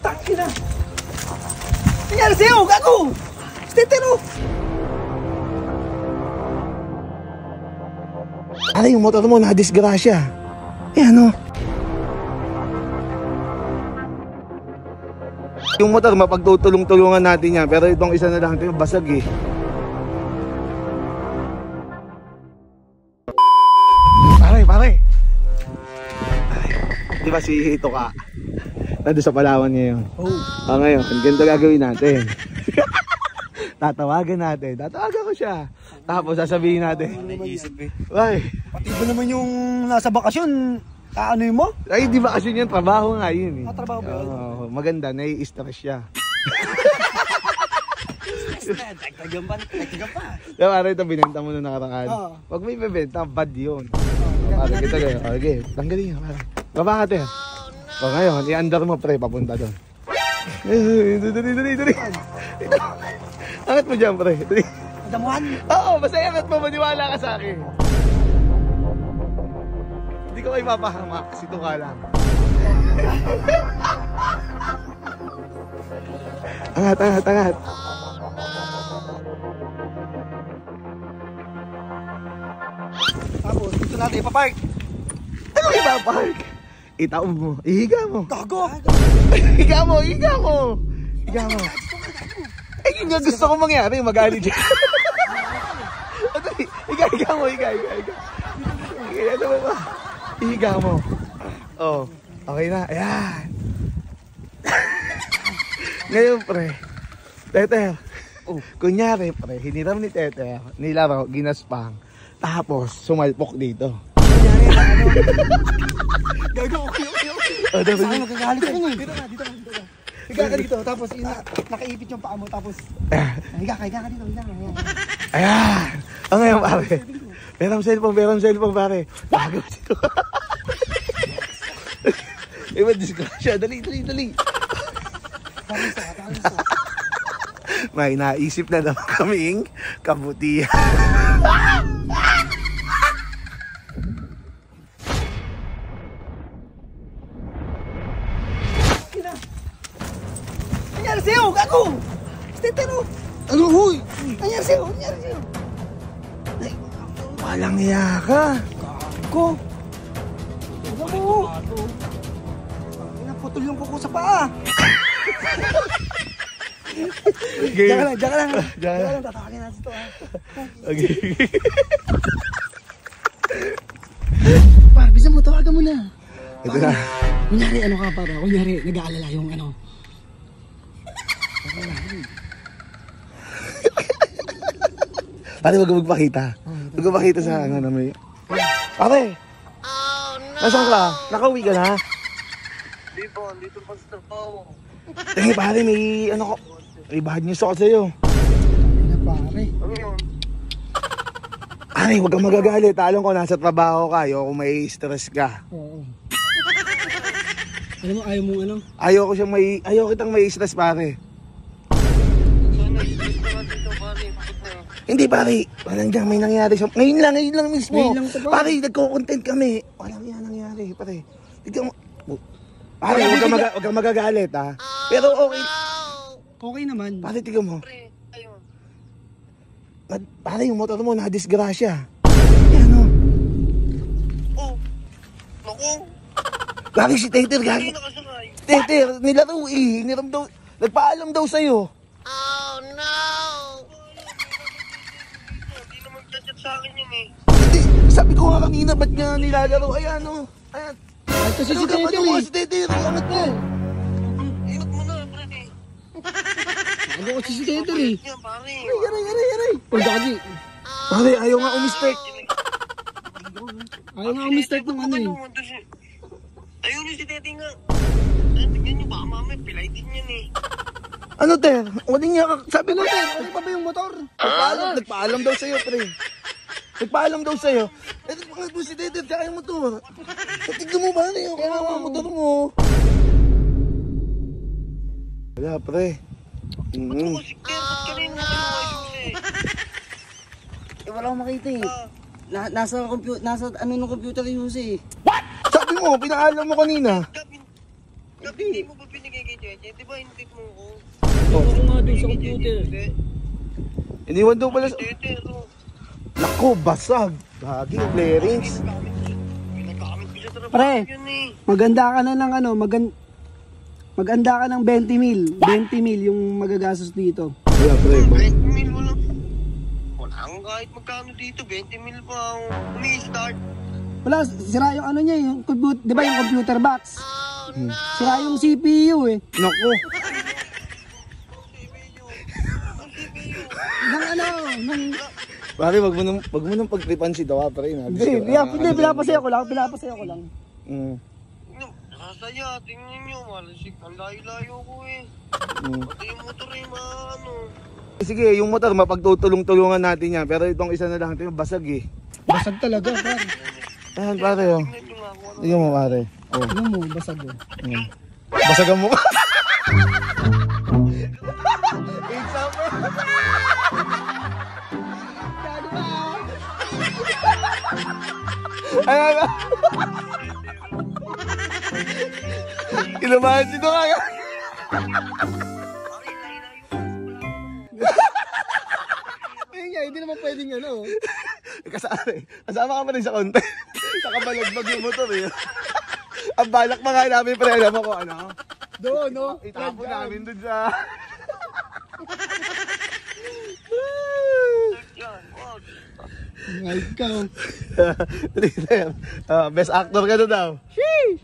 Takina! Nangyari sa'yo! Gago! Stetero! Ano yung motor mo na disgrasya? Eh ano? Yung motor mapagtutulong-tulungan natin yan, pero itong isa na lang ito basag eh. Pare. Di ba si Hito ka? Nandun sa Palawan ngayon. Ngayon, ganito gagawin natin. Tatawagan ko siya. Tapos sasabihin natin. Naisip eh. Ay, Pati ba naman yung nasa bakasyon? Kaanoy mo? ay di bakasyon yun, trabaho nga yun eh. Trabaho ba yun? Oo, maganda, nai-stress siya. Dagdagan pa. Diba pare, ito binenta mo nung nakaraan. Oo. Pag may bibenta, bad yun. Pare, kita kayo. Okay, tanggalin nyo pare. Baba ka te. O ngayon, i-under mo pre, papunta doon. Dali. Ito. Angat mo dyan pre. Dali. Damuhan? Oo, basta angat mo, maniwala ka sa akin. Hindi ko kayo mapahamak, sito ka lang. Angat. Tapos, dito natin ipapark. Ano ipapark? Itaob mo, ihiga mo. Gago! Higa mo. Eh, yun yung gusto ko mangyari, magalit siya. Higa mo. Higa mo. Oh, okay na. Ayan. Ngayon, pre. Teter. Kunyari, pre, hiniram ni Teter, nilaro, ginaspang. Tapos, sumalpok dito. Gago, okay. Saan magagalit ko nun? Dito ka. Higa ka dito, tapos nakaipit yung paa mo, tapos higa ka dito. Ayan. Ang ngayon, pare. Merong cellphone, pare. Bago dito. Iba, disgrasya. Dali. May naisip na naman kaming kabutihan. Nangyari sa'yo, gago! Stetero! Ano, huy? Nangyari sa'yo! Ay, walang iya ka. Gago! Naputol yung kuko sa paa! Okay. Diyan ka lang. Tatawagin natin ito, ha? Okay. Par, bisa mo, tawagan mo na. Ito na. Kunyari, ano ka para? Kunyari, nag-aalala yung ano. Pare, wag magpakita. Wag magpakita sa ano na may... Pare! Nasaan ka? Nakauwi ka na? Hindi po, dito pa sa trabaho. Eh, pare, may ano ko... May bad news ako sa'yo. Ano pare? Ano yun? Pare, wag kang magagalit. Talong ko, nasa trabaho ka. Ayoko may stress ka. Oo. Alam mo, ayaw mong ano? Ayoko kitang may stress, pare. Sana, stress na natin ito, pare. Bakit na? Hindi, pare. Walang dyan, may nangyari sa... Ngayon lang mismo. Ngayon lang ito, pare, nagko-content kami. Walang yan nangyari, pare. Tignan mo. Pare, wag kang magagalit, ha. Pero okay. Okay naman. Pare, tignan mo. Pre, ayun. Pare, yung motor mo na disgrasya. Yan, o. Oh, naku, Pare, si Teter, hindi gagi. nakasakay. Teter, nilaro eh. Nagpaalam daw sa'yo. Hindi naman chat sa akin yun eh. Hindi, sabi ko nga kanina, ba't nga nilalaro? Ayan, o. Ayan. Ito si Teter Ano eh. si Teter? Angat mo. Ingat mo na, pre. Ano ko si Teter eh. Yan, pare. Aray. Pag gagi. Pare, ayaw nga umistake. Ayaw nga umistart ng ano eh. Ayun si Tete nga. Tignan nyo, baka mamaya pilay din yan eh. Ano, Ter? Waling niya, sabi ko, Ter. Ano pa ba yung motor? Nagpaalam daw sa'yo, pre. Nagpaalam daw sa'yo. Eh, bakit mo si Teter, tsaka yung motor? Tignan mo ba, yung kawawa motor mo? Wala, pre. Ako si Claire, ba't kanina mo kayo ayos eh? Eh wala akong makita eh. Nasa ano ng computer yung eh. Sabi mo, pinaalam mo kanina. Gabi, hindi mo ba binigay kay Jejet? di ba intake mo ko? Ako nga doon sa computer. Iniwan daw pala sa... Tete, no? Naku, basag. Gagi, clearings. Pinagamit ko sa trabaho Pre. yun eh. Maganda ka na ng ano, maganda ka ng 20 mil. 20 mil yung magagastos dito. Wala, pre. 20 mil wala. Wala akong kahit magkano dito, 20 mil pa ako. Umi-start. Wala, sira yung ano niya, yung computer, di ba yung computer box? Sira yung CPU eh. Naku. Nang ano, nang... Pare, wag mo nang pagtripan si Dawa, pre. Hindi, pinapasaya ko lang. Mm. Nakasaya, tingnan nyo, malasik. Ang layo-layo ko eh. Mm. Pati yung motor eh, maano. Sige, yung motor, mapagtutulong-tulungan natin yan. Pero itong isa na lang, ito yung basag eh. Basag talaga, par. Ayan, pare, oh. Tingnan nyo nga kung ano. Tingnan mo, pare. Oh. Ano mo, basag oh. Basag ang mukha. Example. Ayan ba? Kinabahan dito kaya. Ayun nga, hindi naman pwedeng ano. Kasama ka pa rin sa content. Nakabalagbag yung motor eh. Ang balak pa nga namin, pre, alam mo kung ano. Doon, no? Itapo namin dun sa... Yan, wag. Ay, ikaw. Best actor ka na daw. Sheesh!